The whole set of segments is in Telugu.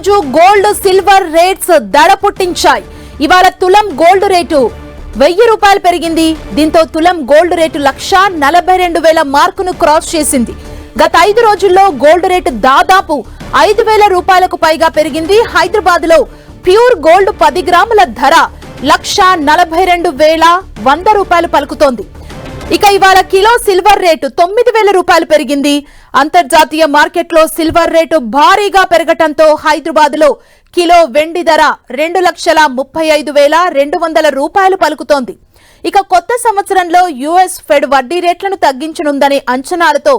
రోజు గోల్డ్ సిల్వర్ రేట్స్ దడ పుట్టించాయి. ఇవాళ తులం గోల్డ్ రేటు 1000 రూపాయలు పెరిగింది. దీంతో తులం గోల్డ్ రేటు 1,42,000 మార్కును క్రాస్ చేసింది. గత 5 రోజుల్లో గోల్డ్ రేటు దాదాపు 5,000 రూపాయలకు పైగా పెరిగింది. హైదరాబాద్ లో ప్యూర్ గోల్డ్ 10 గ్రాముల ధర 1,42,100 రూపాయలు పలుకుతోంది. ఇక ఇవాళ కిలో సిల్వర్ రేటు 9,000 రూపాయలు పెరిగింది. అంతర్జాతీయ మార్కెట్లో సిల్వర్ రేటు భారీగా పెరగటంతో హైదరాబాద్ లో కిలో వెండి ధర 2,35,200 రూపాయలు పలుకుతోంది. ఇక కొత్త సంవత్సరంలో యుఎస్ ఫెడ్ వడ్డీ రేట్లను తగ్గించనుందనే అంచనాలతో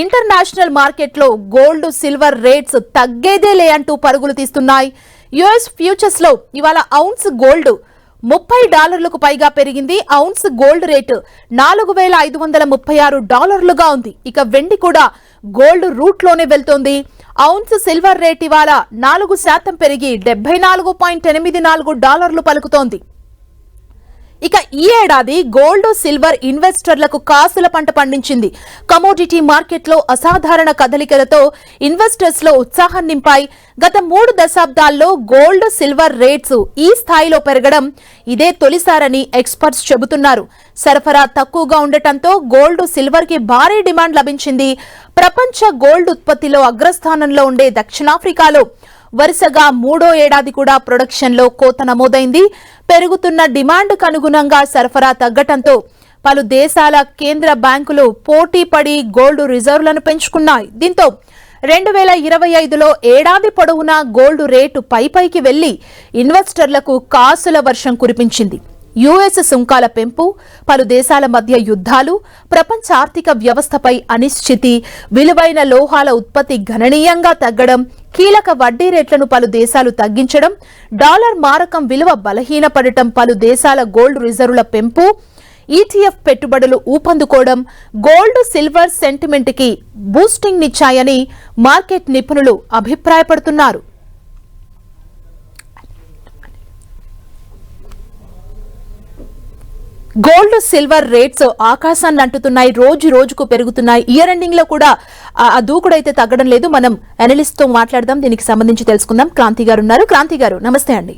ఇంటర్నేషనల్ మార్కెట్లో గోల్డ్ సిల్వర్ రేట్స్ తగ్గేదేలే అంటూ పరుగులు తీస్తున్నాయి. యుఎస్ ఫ్యూచర్స్ లో ఇవాళ ఔన్స్ గోల్డ్ $30కు పైగా పెరిగింది. ఔన్స్ గోల్డ్ రేటు $4,536 ఉంది. ఇక వెండి కూడా గోల్డ్ రూట్ లోనే వెళ్తోంది. ఔన్స్ సిల్వర్ రేట్ ఇవాళ 4% పెరిగి $74.84 పలుకుతోంది. ఇక ఈ ఏడాది గోల్డ్ సిల్వర్ ఇన్వెస్టర్లకు కాసుల పంట పండించింది. కమోడిటీ మార్కెట్లో అసాధారణ కదలికలతో ఇన్వెస్టర్స్ లో ఉత్సాహం నింపాయి. గత 3 దశాబ్దాల్లో గోల్డ్ సిల్వర్ రేట్స్ ఈ స్థాయిలో పెరగడం ఇదే తొలిసారని ఎక్స్పర్ట్స్ చెబుతున్నారు. సరఫరా తక్కువగా ఉండటంతో గోల్డ్ సిల్వర్ కి భారీ డిమాండ్ లభించింది. ప్రపంచ గోల్డ్ ఉత్పత్తిలో అగ్రస్థానంలో ఉండే దక్షిణాఫ్రికాలో వరుసగా 3వ ఏడాది కూడా ప్రొడక్షన్ లో కోత నమోదైంది. పెరుగుతున్న డిమాండ్కు అనుగుణంగా సరఫరా తగ్గటంతో పలు దేశాల కేంద్ర బ్యాంకులు పోటీ పడి గోల్డ్ రిజర్వులను పెంచుకున్నాయి. దీంతో 2025లో ఏడాది పొడవునా గోల్డ్ రేటు పైకి వెళ్లి ఇన్వెస్టర్లకు కాసుల వర్షం కురిపించింది. యుఎస్ సుంకాల పెంపు, పలు దేశాల మధ్య యుద్ధాలు, ప్రపంచ ఆర్థిక వ్యవస్థపై అనిశ్చితి, విలువైన లోహాల ఉత్పత్తి గణనీయంగా తగ్గడం, కీలక వడ్డీ రేట్లను పలు దేశాలు తగ్గించడం, డాలర్ మారకం విలువ బలహీనపడటం, పలు దేశాల గోల్డ్ రిజర్వుల పెంపు, ఈటీఎఫ్ పెట్టుబడులు ఊపందుకోవడం గోల్డ్ సిల్వర్ సెంటిమెంట్ కి బూస్టింగ్ నిచ్చాయని మార్కెట్ నిపుణులు అభిప్రాయపడుతున్నారు. గోల్డ్ సిల్వర్ రేట్స్ ఆకాశాన్ని అంటుతున్నాయి. రోజు రోజుకు పెరుగుతున్నాయి. ఇయర్ ఎండింగ్ లో కూడా ఆ దూకుడైతే తగ్గడం లేదు. మనం అనలిస్ట్ తో మాట్లాడదాం. దీనికి సంబంధించి తెలుసుకుందాం. క్రాంతి గారు ఉన్నారు. క్రాంతి గారు నమస్తే అండి.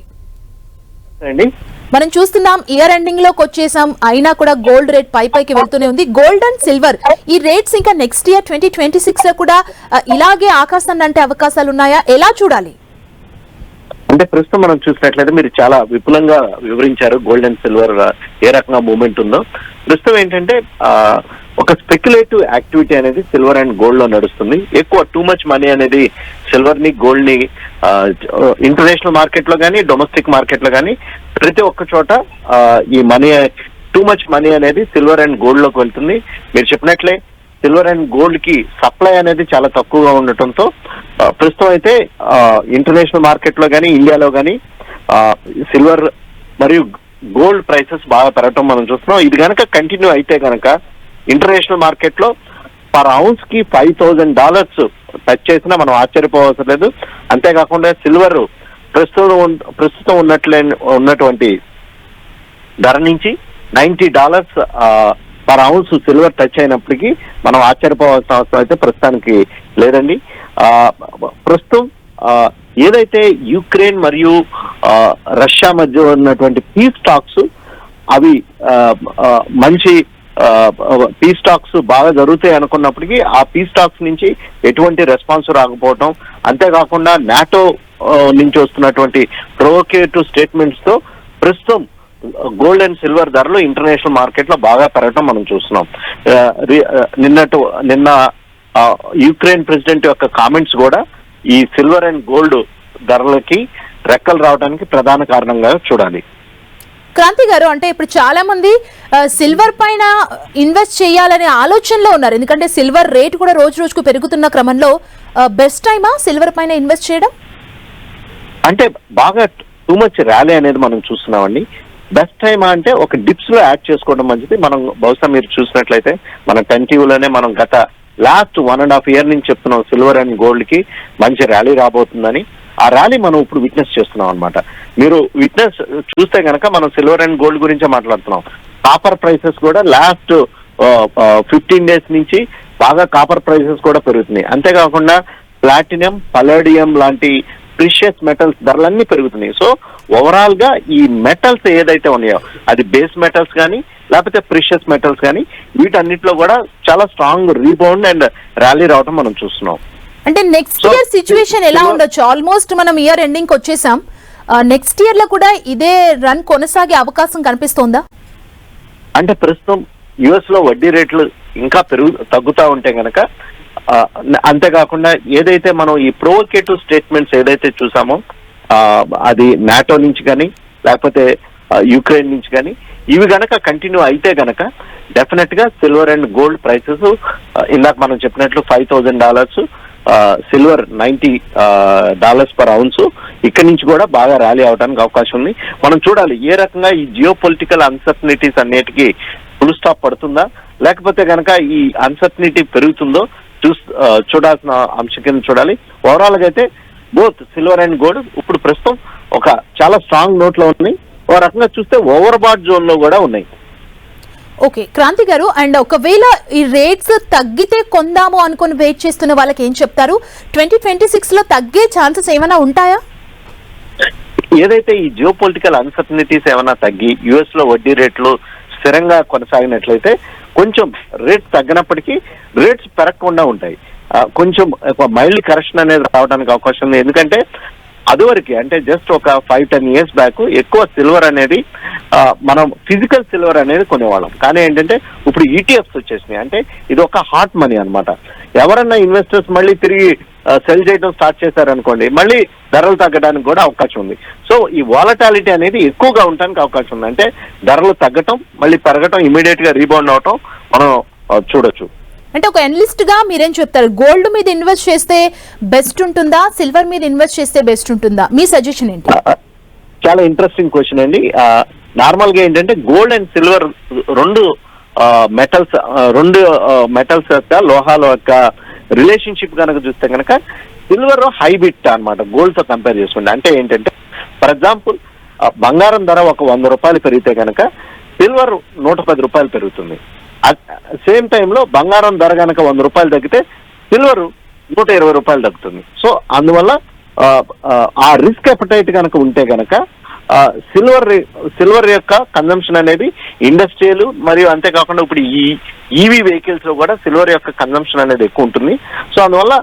మనం చూస్తున్నాం ఇయర్ ఎండింగ్ లోకి వచ్చేసాం, అయినా కూడా గోల్డ్ రేట్ పైకి వెళ్తూనే ఉంది. గోల్డ్ అండ్ సిల్వర్ ఈ రేట్స్ ఇంకా నెక్స్ట్ ఇయర్ 2026 లో కూడా ఇలాగే ఆకాశాన్ని అంటే అవకాశాలు ఉన్నాయా? ఎలా చూడాలి? అంటే ప్రస్తుతం మనం చూసినట్లయితే మీరు చాలా విపులంగా వివరించారు గోల్డ్ అండ్ సిల్వర్ ఏ రకంగా మూవ్మెంట్ ఉందో. ప్రస్తుతం ఏంటంటే ఒక స్పెక్యులేటివ్ యాక్టివిటీ అనేది సిల్వర్ అండ్ గోల్డ్ లో నడుస్తుంది. ఎక్కువ టూ మచ్ మనీ అనేది సిల్వర్ ని గోల్డ్ ని ఇంటర్నేషనల్ మార్కెట్ లో కానీ డొమెస్టిక్ మార్కెట్ లో కానీ ప్రతి ఒక్క చోట ఈ మనీ టూ మచ్ మనీ అనేది సిల్వర్ అండ్ గోల్డ్ లోకి వెళ్తుంది. మీరు చెప్పినట్లే సిల్వర్ అండ్ గోల్డ్ కి సప్లై అనేది చాలా తక్కువగా ఉండటంతో ప్రస్తుతం అయితే ఇంటర్నేషనల్ మార్కెట్ లో కానీ ఇండియాలో కానీ సిల్వర్ మరియు గోల్డ్ ప్రైసెస్ బాగా పెరగటం మనం చూస్తున్నాం. ఇది కనుక కంటిన్యూ అయితే కనుక ఇంటర్నేషనల్ మార్కెట్ లో పర్ ఔన్స్ కి $5,000 టచ్ చేసినా మనం ఆశ్చర్యపోవలసిన లేదు. అంతేకాకుండా సిల్వర్ ప్రస్తుతం ఉన్నటువంటి ధర నుంచి $90 పర్ ఔన్స్ సిల్వర్ టచ్ అయినప్పటికీ మనం ఆశ్చర్యపోవాల్సిన అవసరం అయితే ప్రస్తుతానికి లేదండి. ప్రస్తుతం ఏదైతే యుక్రెయిన్ మరియు రష్యా మధ్య ఉన్నటువంటి పీస్ టాక్స్ అవి మంచి పీస్ టాక్స్ బాగా జరుగుతాయి అనుకున్నప్పటికీ ఆ పీస్ టాక్స్ నుంచి ఎటువంటి రెస్పాన్స్ రాకపోవడం, అంతేకాకుండా నాటో నుంచి వస్తున్నటువంటి ప్రొవోకేటివ్ స్టేట్మెంట్స్ తో ప్రస్తుతం గోల్డ్ అండ్ సిల్వర్ ధరలు ఇంటర్నేషనల్ మార్కెట్ లో బాగా పెరగడం మనం చూస్తున్నాం. నిన్న యుక్రెయిన్ ప్రెసిడెంట్ యొక్క కామెంట్స్ కూడా ఈ సిల్వర్ అండ్ గోల్డ్ ధరలకి రెక్కలు రావడానికి ప్రధాన కారణంగా చూడాలి. క్రాంతి గారు, అంటే ఇప్పుడు చాలా మంది సిల్వర్ పైన ఇన్వెస్ట్ చేయాలనే ఆలోచనలో ఉన్నారు. ఎందుకంటే సిల్వర్ రేట్ కూడా రోజు రోజుకు పెరుగుతున్న క్రమంలో బెస్ట్ టైమా సిల్వర్ పైన ఇన్వెస్ట్ చేయడం? అంటే బాగా టూ మచ్ ర్యాలీ అనేది మనం చూస్తున్నామండి. బెస్ట్ టైమ్ అంటే ఒక డిప్స్ లో యాడ్ చేసుకోవడం మంచిది. మనం బహుశా మీరు చూసినట్లయితే మన 10 టీవీలోనే మనం గత లాస్ట్ 1.5 year నుంచి చెప్తున్నాం సిల్వర్ అండ్ గోల్డ్ కి మంచి ర్యాలీ రాబోతుందని. ఆ ర్యాలీ మనం ఇప్పుడు విట్నెస్ చేస్తున్నాం అనమాట. మీరు విట్నెస్ చూస్తే కనుక మనం సిల్వర్ అండ్ గోల్డ్ గురించే మాట్లాడుతున్నాం. కాపర్ ప్రైసెస్ కూడా లాస్ట్ 15 days నుంచి బాగా కాపర్ ప్రైసెస్ కూడా పెరుగుతున్నాయి. అంతేకాకుండా ప్లాటినం, పలేడియం లాంటి ప్రిషియస్ మెటల్స్ ధరలన్నీ పెరుగుతున్నాయి. సో ఓవరాల్ గా ఈ మెటల్స్ ఏదైతే ఉన్నాయో అది బేస్ మెటల్స్ కానీ లేకపోతే ప్రిషియస్ మెటల్స్ కానీ వీటన్నిటిలో కూడా చాలా స్ట్రాంగ్ రీబౌండ్ అండ్ ర్యాలీ రావడం మనం చూస్తున్నాం. అంటే నెక్స్ట్ ఇయర్ సిచ్యువేషన్ ఎలా ఉండొచ్చు? ఆల్మోస్ట్ మనం ఇయర్ ఎండింగ్ వచ్చేసాం. నెక్స్ట్ ఇయర్ లో కూడా ఇదే రన్ కొనసాగే అవకాశం కనిపిస్తోందా? అంటే ప్రస్తుతం యుఎస్ లో వడ్డీ రేట్లు ఇంకా తగ్గుతా ఉంటే గనక, అంతేకాకుండా ఏదైతే మనం ఈ ప్రొవోకేటివ్ స్టేట్మెంట్స్ ఏదైతే చూసామో అది నాటో నుంచి కానీ లేకపోతే యుక్రెయిన్ నుంచి కానీ ఇవి గనక కంటిన్యూ అయితే గనక డెఫినెట్ గా సిల్వర్ అండ్ గోల్డ్ ప్రైసెస్ ఇందాక మనం చెప్పినట్లు $5,000, సిల్వర్ $90 పర్ అవున్స్ ఇక్కడి నుంచి కూడా బాగా ర్యాలీ అవడానికి అవకాశం ఉంది. మనం చూడాలి ఏ రకంగా ఈ జియో పొలిటికల్ అన్సర్టనిటీస్ అన్నిటికీ ఫుల్ స్టాప్ పడుతుందా లేకపోతే కనుక ఈ అన్సర్టనిటీ పెరుగుతుందో చూడాల్సిన అంశం కింద చూడాలి. ఓవరాల్ గా అయితే బోత్ సిల్వర్ అండ్ గోల్డ్ ఇప్పుడు ప్రస్తుతం ఒక చాలా స్ట్రాంగ్ నోట్ లో ఉన్నాయి. ఓ రకంగా చూస్తే ఓవర్ బాట్ జోన్ లో కూడా ఉన్నాయి. ఓకే క్రాంతి గారు, అండ్ ఒకవేళ ఈ రేట్స్ తగ్గితే కొందాము అనుకుని వెయిట్ చేస్తున్న వాళ్ళకి ఏం చెప్తారు? 2026 లో తగ్గే ఛాన్సెస్ ఏమైనా ఉంటాయా? ఏదైతే ఈ జియో పొలిటికల్ అన్సర్టనిటీస్ ఏమైనా తగ్గి యుఎస్ లో వడ్డీ రేట్లు స్థిరంగా కొనసాగినట్లయితే కొంచెం రేట్ తగ్గినప్పటికీ రేట్స్ పెరగకుండా ఉంటాయి. కొంచెం మైల్డ్ కరెక్షన్ అనేది రావడానికి అవకాశం ఉంది. ఎందుకంటే అదివరకు అంటే జస్ట్ ఒక 5-10 years బ్యాక్ ఎక్కువ సిల్వర్ అనేది మనం ఫిజికల్ సిల్వర్ అనేది కొనేవాళ్ళం. కానీ ఏంటంటే ఇప్పుడు ఈటీఎఫ్స్ వచ్చేసినాయి. అంటే ఇది ఒక హాట్ మనీ అన్నమాట. ఎవరన్నా ఇన్వెస్టర్స్ మళ్ళీ తిరిగి సెల్ చేయడం స్టార్ట్ చేశారనుకోండి మళ్ళీ ధరలు తగ్గడానికి కూడా అవకాశం ఉంది. సో ఈ వాలటాలిటీ అనేది ఎక్కువగా ఉండడానికి అవకాశం ఉంది. అంటే ధరలు తగ్గటం మళ్ళీ పెరగటం ఇమీడియట్ గా రీబౌండ్ అవటం మనం చూడొచ్చు. అంటే ఒక ఎనలిస్ట్ గా మీరేం చెప్తారు? గోల్డ్ మీద ఇన్వెస్ట్ చేస్తే బెస్ట్ ఉంటుందా, సిల్వర్ మీద ఇన్వెస్ట్ చేస్తే బెస్ట్ ఉంటుందా? మీ సజెషన్ ఏంటి? చాలా ఇంట్రెస్టింగ్ క్వశ్చన్ అండి. నార్మల్ గా ఏంటంటే గోల్డ్ అండ్ సిల్వర్ రెండు మెటల్స్ యొక్క లోహాల యొక్క రిలేషన్షిప్ కనుక చూస్తే కనుక సిల్వర్ హై బిట్ అన్నమాట గోల్డ్ తో కంపేర్ చేసుకుంటే. అంటే ఏంటంటే ఫర్ ఎగ్జాంపుల్ బంగారం ధర ఒక $100 పెరిగితే కనుక సిల్వర్ $110 పెరుగుతుంది. సేమ్ టైంలో బంగారం ధర కనుక $100 తగ్గితే సిల్వర్ $120 తగ్గుతుంది. అందువల్ల ఆ రిస్క్ అపెటైట్ కనుక ఉంటే కనుక సిల్వర్ యొక్క కన్జంప్షన్ అనేది ఇండస్ట్రియల్ మరియు అంతేకాకుండా ఇప్పుడు ఈ ఈవీ వెహికల్స్ లో కూడా సిల్వర్ యొక్క కన్జంప్షన్ అనేది ఎక్కువ ఉంటుంది. సో అందువల్ల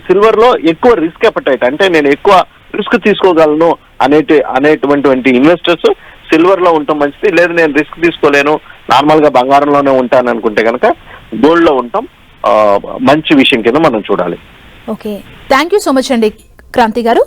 సిల్వర్ లో ఎక్కువ రిస్క్ అపెటైట్ అంటే నేను ఎక్కువ రిస్క్ తీసుకోగలను అనేటువంటి ఇన్వెస్టర్స్ సిల్వర్ లో ఉండటం మంచిది. లేదు నేను రిస్క్ తీసుకోలేను నార్మల్ గా బంగారంలోనే ఉంటాను అనుకుంటే కనుక గోల్డ్ లో ఉండటం మంచి విషయం కింద మనం చూడాలి. Okay, thank you so much అండి క్రాంతి గారు.